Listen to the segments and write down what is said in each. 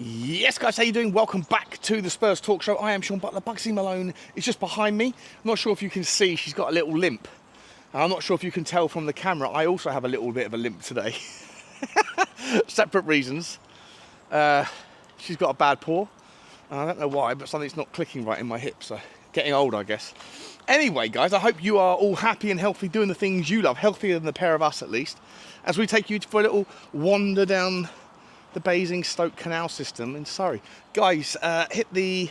Yes, guys, how you doing? Welcome back to the Spurs Talk Show. I am Sean Butler. Bugsy Malone is just behind me. I'm not sure if you can see, she's got a little limp. I'm not sure if you can tell from the camera, I also have a little bit of a limp today. Separate reasons. She's got a bad paw. I don't know why, but something's not clicking right in my hip, so getting old, I guess. Anyway, guys, I hope you are all happy and healthy, doing the things you love, healthier than the pair of us at least, as we take you for a little wander down the Basingstoke Canal system in Surrey. Guys, hit the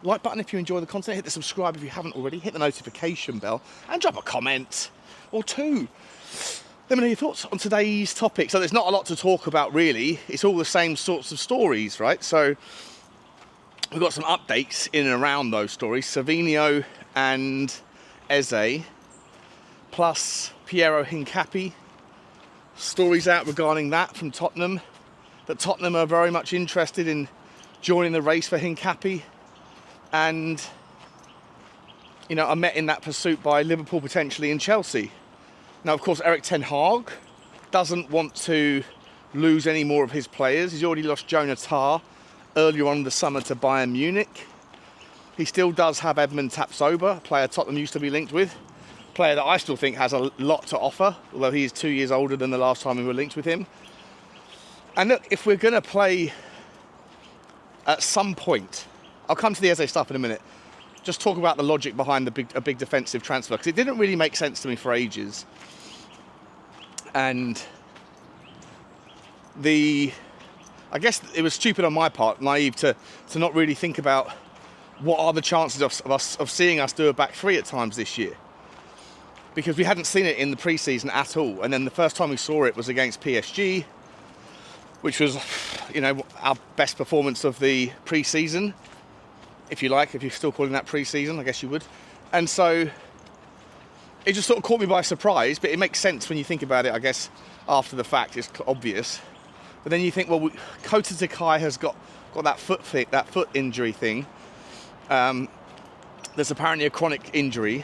like button if you enjoy the content, hit the subscribe if you haven't already, hit the notification bell, and drop a comment or two. Let me know your thoughts on today's topic. So there's not a lot to talk about really, it's all the same sorts of stories, right? So we've got some updates in and around those stories. Savinho and Eze, plus Piero Hincapie. Stories out regarding that from Tottenham, that Tottenham are very much interested in joining the race for Hincapie, and you know, are met in that pursuit by Liverpool potentially and Chelsea. Now, of course, Erik ten Hag doesn't want to lose any more of his players. He's already lost Jonah Tah earlier on in the summer to Bayern Munich. He still does have Edmund Tapsoba, a player Tottenham used to be linked with, a player that I still think has a lot to offer, although he is 2 years older than the last time we were linked with him. And look, if we're going to play at some point, I'll come to the Eze stuff in a minute, just talk about the logic behind a big defensive transfer, because it didn't really make sense to me for ages. And I guess it was stupid on my part, naive, to not really think about what are the chances of seeing us do a back three at times this year. Because we hadn't seen it in the pre-season at all. And then the first time we saw it was against PSG, which was, you know, our best performance of the pre-season, if you like, if you're still calling that pre-season, I guess you would. And so it just sort of caught me by surprise, but it makes sense when you think about it, I guess, after the fact. It's obvious. But then you think, well, Kota Takai has got that foot injury thing. There's apparently a chronic injury.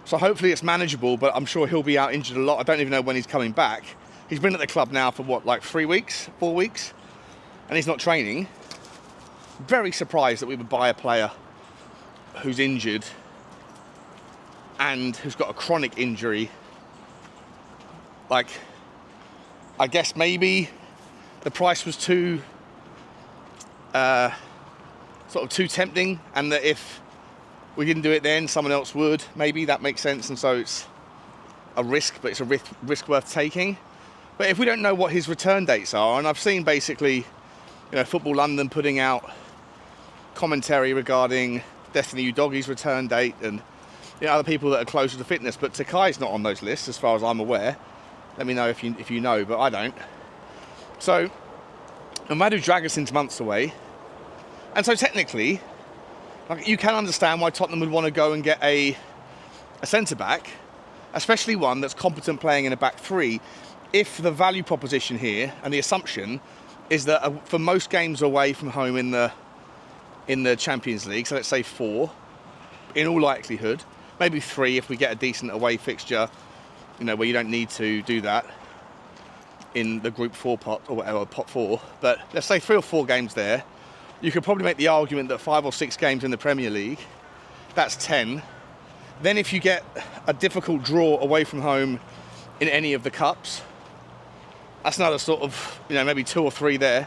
So hopefully it's manageable, but I'm sure he'll be out injured a lot. I don't even know when he's coming back. He's been at the club now for what, like 3 weeks, 4 weeks? And he's not training. Very surprised that we would buy a player who's injured and who's got a chronic injury. Like, I guess maybe the price was too tempting, and that if we didn't do it then, someone else would. Maybe that makes sense, and so it's a risk, but it's a risk worth taking. But if we don't know what his return dates are, and I've seen basically, you know, Football London putting out commentary regarding Destiny Udogie's return date, and you know, other people that are closer to fitness, but Takai's not on those lists as far as I'm aware. Let me know if you know, but I don't. So Amadou Dragason's months away, and so technically, like, you can understand why Tottenham would want to go and get a centre back, especially one that's competent playing in a back three, if the value proposition here and the assumption is that for most games away from home in the Champions League, so let's say 4, in all likelihood, maybe 3 if we get a decent away fixture, you know, where you don't need to do that in the Group 4 pot or whatever, pot 4, but let's say 3 or 4 games there, you could probably make the argument that 5 or 6 games in the Premier League, that's 10. Then if you get a difficult draw away from home in any of the cups, that's another sort of, you know, maybe 2 or 3 there,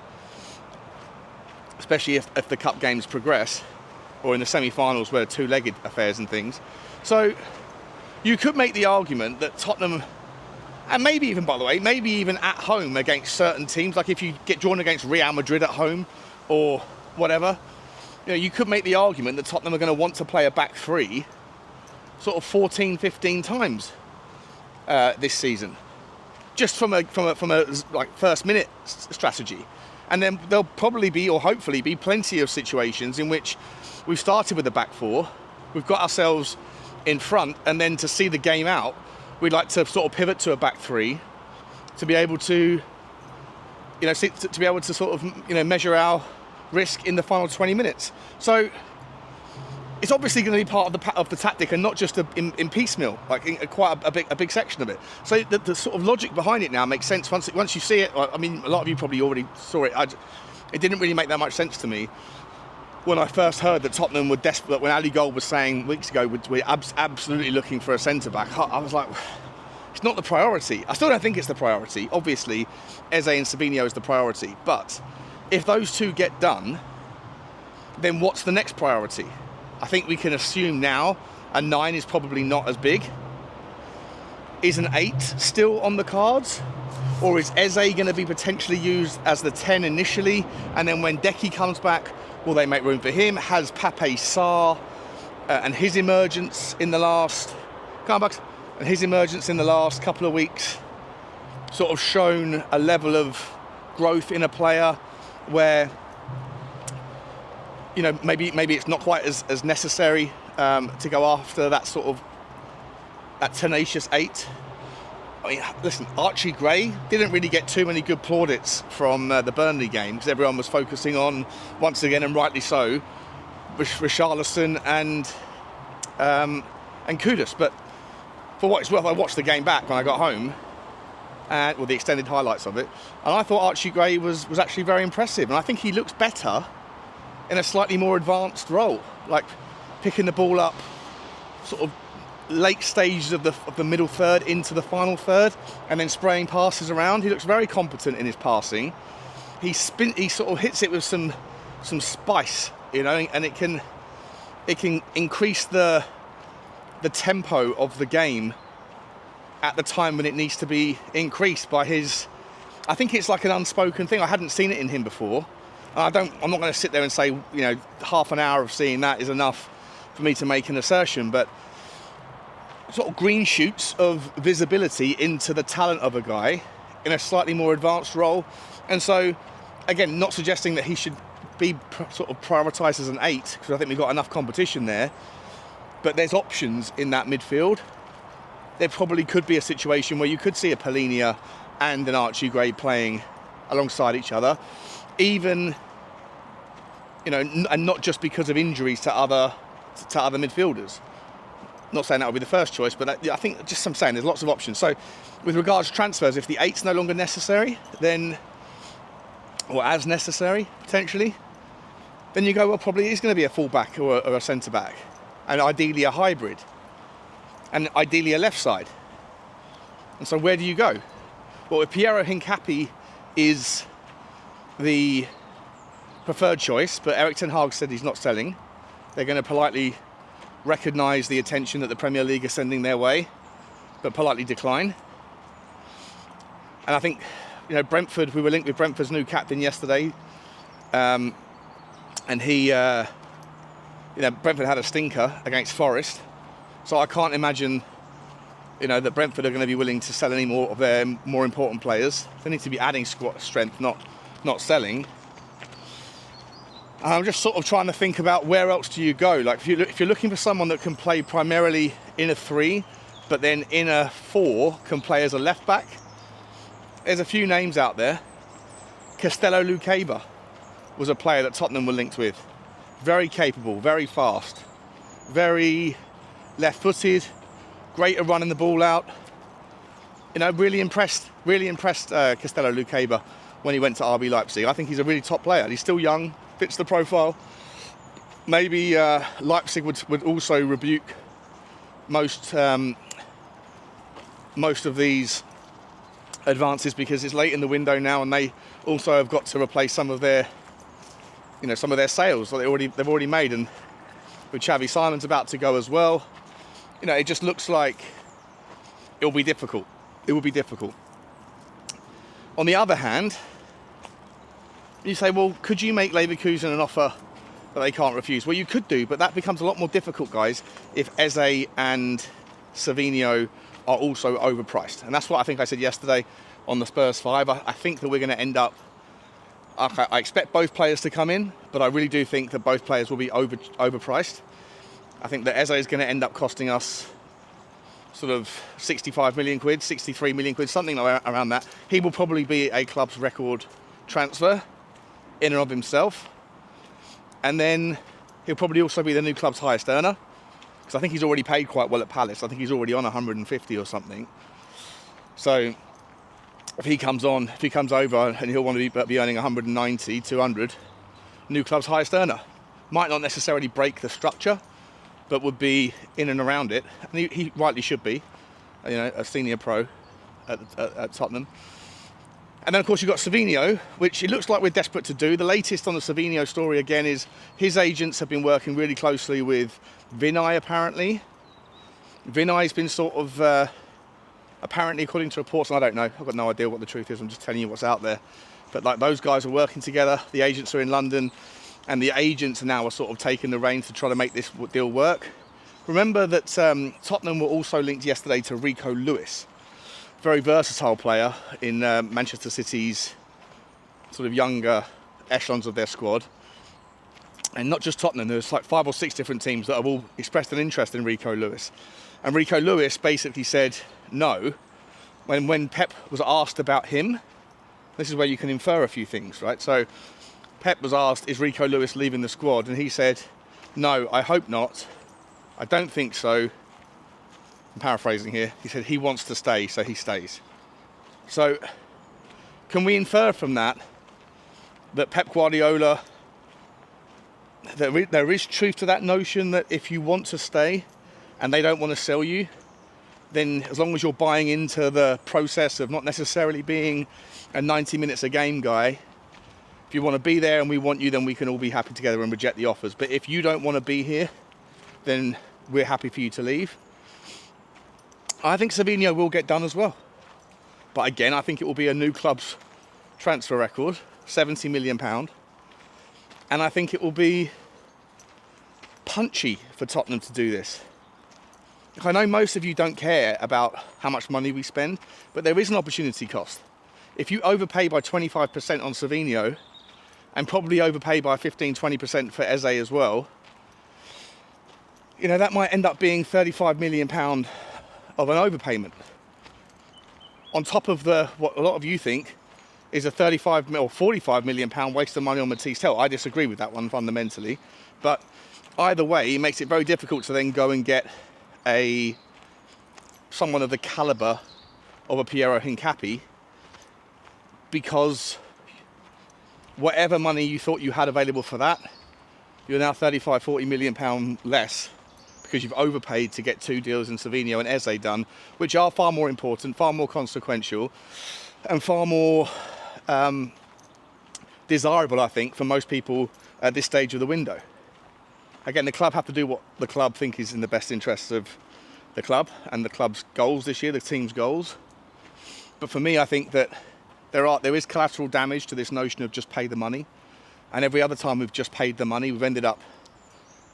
especially if the cup games progress, or in the semi-finals where 2-legged affairs and things. So you could make the argument that Tottenham, and maybe even, by the way, maybe even at home against certain teams, like if you get drawn against Real Madrid at home or whatever, you know, you could make the argument that Tottenham are going to want to play a back three sort of 14, 15 times this season, just from a like first minute strategy. And then there'll probably be, or hopefully be, plenty of situations in which we've started with a back four, we've got ourselves in front, and then to see the game out, we'd like to sort of pivot to a back three to be able to, you know, to be able to sort of, you know, measure our risk in the final 20 minutes. So it's obviously going to be part of the tactic, and not just in piecemeal, like in quite a big section of it. So the sort of logic behind it now makes sense once you see it. I mean, a lot of you probably already saw it. it didn't really make that much sense to me when I first heard that Tottenham were desperate, when Ali Gold was saying weeks ago we're absolutely looking for a centre-back. I was like, it's not the priority. I still don't think it's the priority. Obviously, Eze and Savinho is the priority. But if those two get done, then what's the next priority? I think we can assume now a 9 is probably not as big. Is an 8 still on the cards? Or is Eze going to be potentially used as the 10 initially? And then when Decky comes back, will they make room for him? Has Pape Sarr and his emergence in the last couple of weeks sort of shown a level of growth in a player where, you know, maybe it's not quite as necessary to go after that sort of that tenacious 8. I mean, listen, Archie Gray didn't really get too many good plaudits from the Burnley game because everyone was focusing on, once again, and rightly so, Richalison and Kudus. But for what it's worth, I watched the game back when I got home, and the extended highlights of it, and I thought Archie Gray was actually very impressive, and I think he looks better in a slightly more advanced role, like picking the ball up, sort of late stages of the middle third into the final third, and then spraying passes around. He looks very competent in his passing. He sort of hits it with some spice, you know, and it can increase the tempo of the game at the time when it needs to be increased by his. I think it's like an unspoken thing. I hadn't seen it in him before. I'm not going to sit there and say, you know, half an hour of seeing that is enough for me to make an assertion, but sort of green shoots of visibility into the talent of a guy in a slightly more advanced role. And so, again, not suggesting that he should be sort of prioritised as an 8, because I think we've got enough competition there, but there's options in that midfield. There probably could be a situation where you could see a Polinia and an Archie Gray playing alongside each other, even, you know, and not just because of injuries to other midfielders. Not saying that would be the first choice, but I think just I'm saying there's lots of options. So with regards to transfers, if the 8's no longer necessary, then, or as necessary potentially, then you go, well, probably is going to be a fullback or a centre back, and ideally a hybrid, and ideally a left side. And so where do you go? Well, if Piero Hincapie is the preferred choice, but Erik ten Hag said he's not selling, they're going to politely recognise the attention that the Premier League is sending their way, but politely decline. And I think, you know, Brentford, we were linked with Brentford's new captain yesterday, and he, you know, Brentford had a stinker against Forest, so I can't imagine, you know, that Brentford are going to be willing to sell any more of their more important players. They need to be adding squad strength, not selling. And I'm just sort of trying to think about where else do you go. Like if you're looking for someone that can play primarily in a 3, but then in a 4 can play as a left back, there's a few names out there. Castello Lucaba was a player that Tottenham were linked with. Very capable, very fast, very left-footed, great at running the ball out. You know, really impressed Castello Lucaba when he went to RB Leipzig. I think he's a really top player. He's still young, fits the profile. Maybe Leipzig would also rebuke most of these advances because it's late in the window now, and they also have got to replace some of their sales that they've already made. And with Xavi Simon's about to go as well, you know, it just looks like it will be difficult. It will be difficult. On the other hand, you say, well, could you make Leverkusen an offer that they can't refuse? Well, you could do, but that becomes a lot more difficult, guys, if Eze and Savinho are also overpriced. And that's what I think I said yesterday on the Spurs 5. I think that we're going to end up, I expect both players to come in, but I really do think that both players will be overpriced. I think that Eze is going to end up costing us sort of 65 million quid, 63 million quid, something around that. He will probably be a club's record transfer in and of himself. And then he'll probably also be the new club's highest earner, because I think he's already paid quite well at Palace. I think he's already on 150 or something. So if he comes over and he'll want to be earning 190, 200, new club's highest earner. Might not necessarily break the structure, but would be in and around it. And he rightly should be, a senior pro at Tottenham. And then, of course, you've got Savinho, which it looks like we're desperate to do. The latest on the Savinho story, again, is his agents have been working really closely with Vinay, apparently. Vinay's been sort of, apparently, according to reports, and I don't know, I've got no idea what the truth is, I'm just telling you what's out there. But like those guys are working together, the agents are in London, and the agents now are sort of taking the reins to try to make this deal work. Remember that Tottenham were also linked yesterday to Rico Lewis. Very versatile player in Manchester City's sort of younger echelons of their squad. And not just Tottenham, there's like 5 or 6 different teams that have all expressed an interest in Rico Lewis. And Rico Lewis basically said no. When Pep was asked about him, this is where you can infer a few things, right? So Pep was asked, is Rico Lewis leaving the squad? And he said, no, I hope not. I don't think so. I'm paraphrasing here. He said he wants to stay, so he stays. So can we infer from that Pep Guardiola, there is truth to that notion that if you want to stay and they don't want to sell you, then as long as you're buying into the process of not necessarily being a 90 minutes a game guy, if you want to be there and we want you, then we can all be happy together and reject the offers. But if you don't want to be here, then we're happy for you to leave. I think Savinho will get done as well. But again, I think it will be a new club's transfer record, £70 million. And I think it will be punchy for Tottenham to do this. I know most of you don't care about how much money we spend, but there is an opportunity cost. If you overpay by 25% on Savinho, and probably overpay by 15-20% for Eze as well, that might end up being £35 million of an overpayment. On top of what a lot of you think is a 35 or 45 million pound waste of money on Mathys Tel. I disagree with that one fundamentally, but either way, it makes it very difficult to then go and get someone of the caliber of a Piero Hincapie, because whatever money you thought you had available for that, you're now 35-40 million pound less, because you've overpaid to get 2 deals in Savinho and Eze done, which are far more important, far more consequential, and far more desirable, I think, for most people at this stage of the window. Again, the club have to do what the club think is in the best interests of the club and the club's goals this year, the team's goals. But for me, I think that there is collateral damage to this notion of just pay the money. And every other time we've just paid the money, we've ended up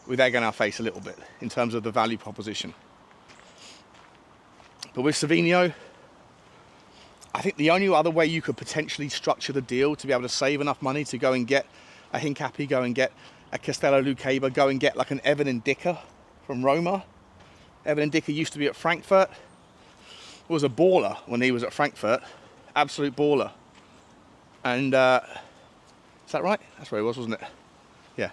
with egg on our face a little bit in terms of the value proposition. But with Savinho, I think the only other way you could potentially structure the deal to be able to save enough money to go and get a Hincapie, go and get a Castello Lucaba, go and get like an Evan Ndicka from Roma. Evan Ndicka used to be at Frankfurt, was a baller when he was at Frankfurt, absolute baller. And is that right? That's where he was, wasn't it? Yeah.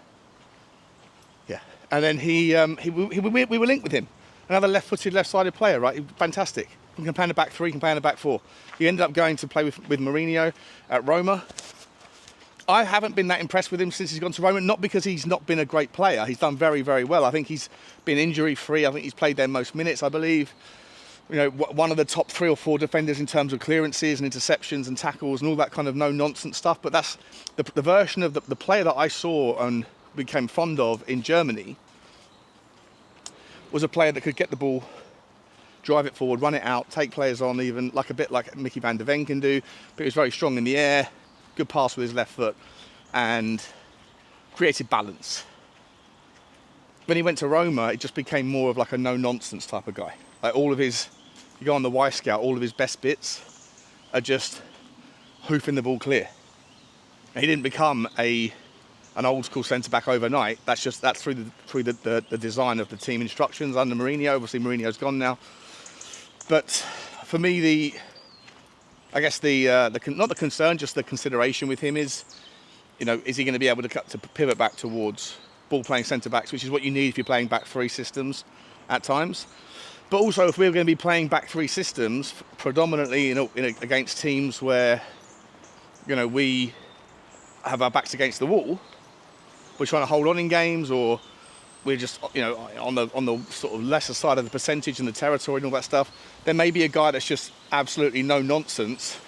And then we were linked with him. Another left-footed, left-sided player, right? Fantastic. He can play in the back 3, can play in the back 4. He ended up going to play with Mourinho at Roma. I haven't been that impressed with him since he's gone to Roma, not because he's not been a great player. He's done very, very well. I think he's been injury-free. I think he's played there most minutes, I believe. One of the top 3 or 4 defenders in terms of clearances and interceptions and tackles and all that kind of no-nonsense stuff. But that's the version of the player that I saw and became fond of in Germany was a player that could get the ball, drive it forward, run it out, take players on, even like a bit like Micky van der Ven can do. But he was very strong in the air, good pass with his left foot, and created balance. When he went to Roma, it just became more of like a no-nonsense type of guy. Like you go on the Y Scout, all of his best bits are just hoofing the ball clear. And he didn't become an old school centre back overnight. That's through the design of the team instructions under Mourinho. Obviously Mourinho's gone now. But for me, not the concern, just the consideration with him is he going to be able to pivot back towards ball playing centre backs, which is what you need if you're playing back 3 systems at times. But also, if we're going to be playing back three systems, predominantly against teams where, you know, we have our backs against the wall, we're trying to hold on in games, or we're just, you know, on the sort of lesser side of the percentage and the territory and all that stuff, there may be a guy that's just absolutely no nonsense,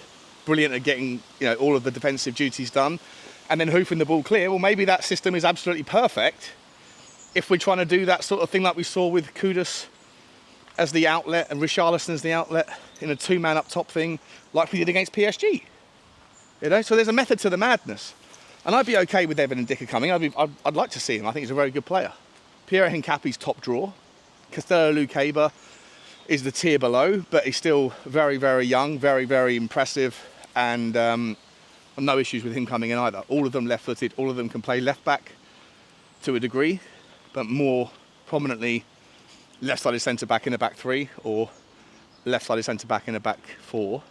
brilliant at getting, you know, all of the defensive duties done, and then hoofing the ball clear. Well, maybe that system is absolutely perfect if we're trying to do that sort of thing like we saw with Kudus as the outlet and Richalison as the outlet in a two-man up top thing, like we did against PSG. You know, so there's a method to the madness, and I'd be okay with Evan Ndicka coming. I'd like to see him. I think he's a very good player. Pierre Hincapie's top draw. Castello Lucaba is the tier below, but he's still very, very young, very, very impressive, and no issues with him coming in either. All of them left-footed. All of them can play left back to a degree, but more prominently left-sided centre-back in a back three, or left-sided centre-back in a back four.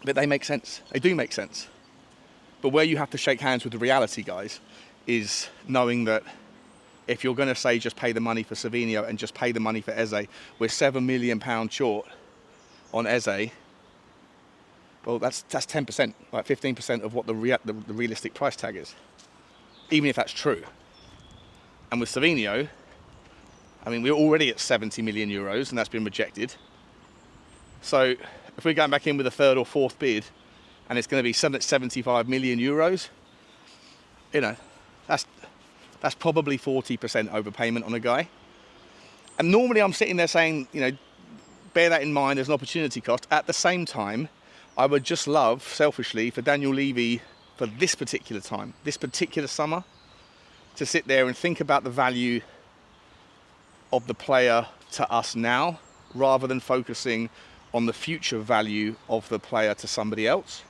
But they make sense. They do make sense. But where you have to shake hands with the reality, guys, is knowing that if you're going to say just pay the money for Savinho and just pay the money for Eze, we're £7 million short on Eze. Well, that's 10%, like 15% of what the realistic price tag is, even if that's true. And with Savinho, I mean, we're already at 70 million euros, and that's been rejected. So if we're going back in with a third or fourth bid, and it's going to be 75 million euros, you know, that's probably 40% overpayment on a guy. And normally I'm sitting there saying, you know, bear that in mind, there's an opportunity cost. At the same time, I would just love, selfishly, for Daniel Levy, for this particular time, this particular summer, to sit there and think about the value of the player to us now, rather than focusing on the future value of the player to somebody else,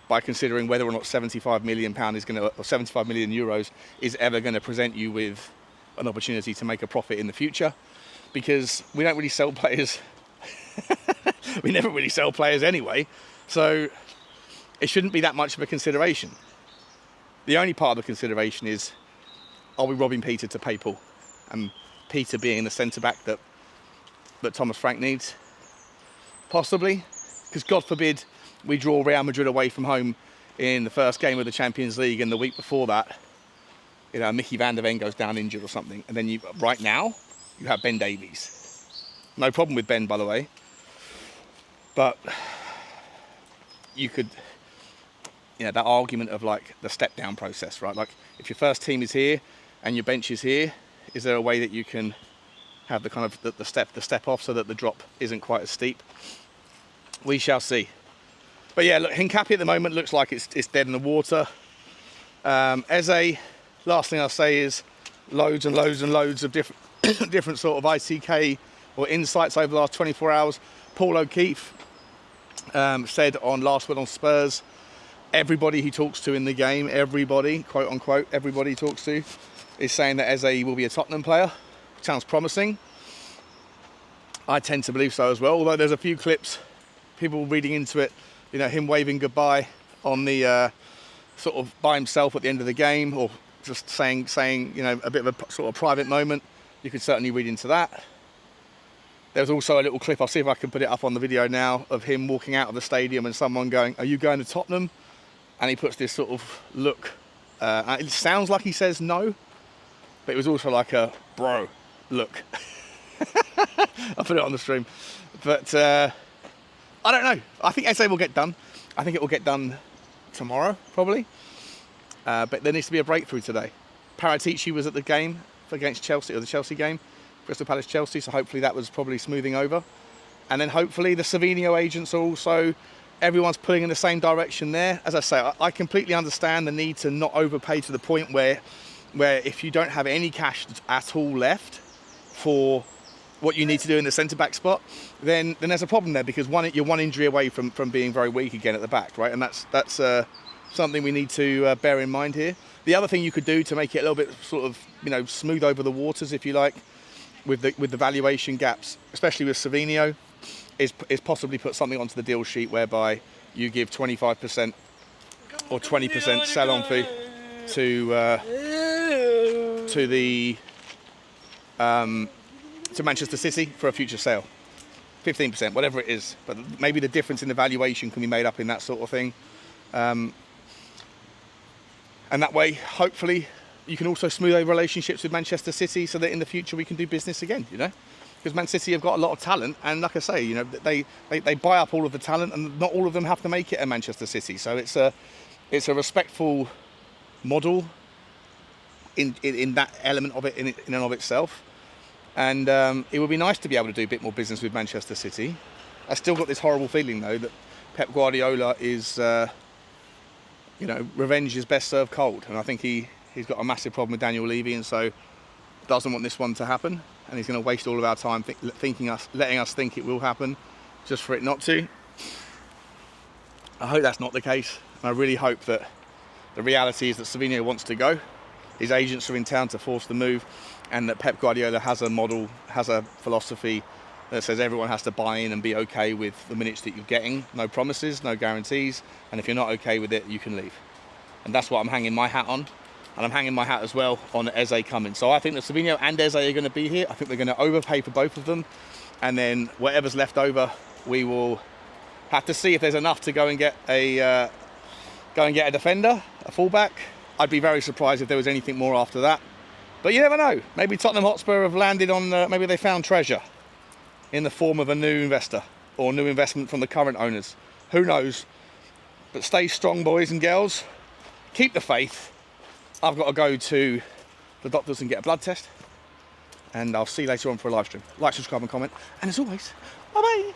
by considering whether or not £75 million is going to, or 75 million euros is ever going to present you with an opportunity to make a profit in the future. Because we don't really sell players. We never really sell players anyway, so it shouldn't be that much of a consideration. The only part of the consideration is, are we robbing Peter to pay Paul? And Peter being the centre-back that Thomas Frank needs? Possibly, because God forbid we draw Real Madrid away from home in the first game of the Champions League, and the week before that, you know, Micky van der Ven goes down injured or something, and then right now, you have Ben Davies. No problem with Ben, by the way, but you could, you know, that argument of like the step down process, right? Like, if your first team is here and your bench is here, is there a way that you can have the kind of the step off so that the drop isn't quite as steep? We shall see. But yeah, look, Hincapie at the moment looks like it's dead in the water. Eze, last thing I'll say is loads and loads and loads of different sort of ITK or insights over the last 24 hours. Paul O'Keefe said on Last Word on Spurs, everybody he talks to in the game, everybody, quote unquote, everybody he talks to, is saying that Eze will be a Tottenham player. Sounds promising. I tend to believe so as well, although there's a few clips, people reading into it, you know, him waving goodbye on the sort of by himself at the end of the game, or just saying, you know, a bit of a sort of private moment. You could certainly read into that. There's also a little clip, I'll see if I can put it up on the video now, of him walking out of the stadium and someone going, "Are you going to Tottenham?" And he puts this sort of look. It sounds like he says no, but it was also like a bro look. I'll put it on the stream. But I don't know. I think Eze will get done. I think it will get done tomorrow, probably. But there needs to be a breakthrough today. Paratici was at the game against Chelsea, or the Chelsea game, Crystal Palace Chelsea, so hopefully that was probably smoothing over. And then hopefully the Savinho agents are also, everyone's pulling in the same direction there. As I say, I completely understand the need to not overpay to the point where if you don't have any cash at all left for what you need to do in the centre-back spot, then there's a problem there, because you're one injury away from being very weak again at the back, right? And that's something we need to bear in mind here. The other thing you could do to make it a little bit sort of, you know, smooth over the waters, if you like, with the valuation gaps, especially with Savinho, is possibly put something onto the deal sheet whereby you give 25% or 20% sell-on fee to to Manchester City for a future sale. 15%, whatever it is. But maybe the difference in the valuation can be made up in that sort of thing. And that way, hopefully, you can also smooth over relationships with Manchester City so that in the future we can do business again, you know? Because Man City have got a lot of talent, and like I say, you know, they buy up all of the talent, and not all of them have to make it at Manchester City. So it's a respectful model in that element of it in and of itself. And it would be nice to be able to do a bit more business with Manchester City. I still got this horrible feeling though that Pep Guardiola is, you know, revenge is best served cold, and I think he's got a massive problem with Daniel Levy, and so doesn't want this one to happen, and he's going to waste all of our time letting us think it will happen, just for it not to. I hope that's not the case. And I really hope that the reality is that Savinho wants to go. His agents are in town to force the move, and that Pep Guardiola has a model, has a philosophy that says everyone has to buy in and be okay with the minutes that you're getting. No promises, no guarantees, and if you're not okay with it, you can leave. And that's what I'm hanging my hat on. And I'm hanging my hat as well on Eze coming. So I think that Savinho and Eze are going to be here. I think we're going to overpay for both of them. And then whatever's left over, we will have to see if there's enough to go and get a defender, a fullback. I'd be very surprised if there was anything more after that. But you never know. Maybe Tottenham Hotspur have landed on, maybe they found treasure in the form of a new investor or new investment from the current owners. Who knows? But stay strong, boys and girls. Keep the faith. I've got to go to the doctors and get a blood test. And I'll see you later on for a live stream. Like, subscribe and comment. And as always, bye-bye.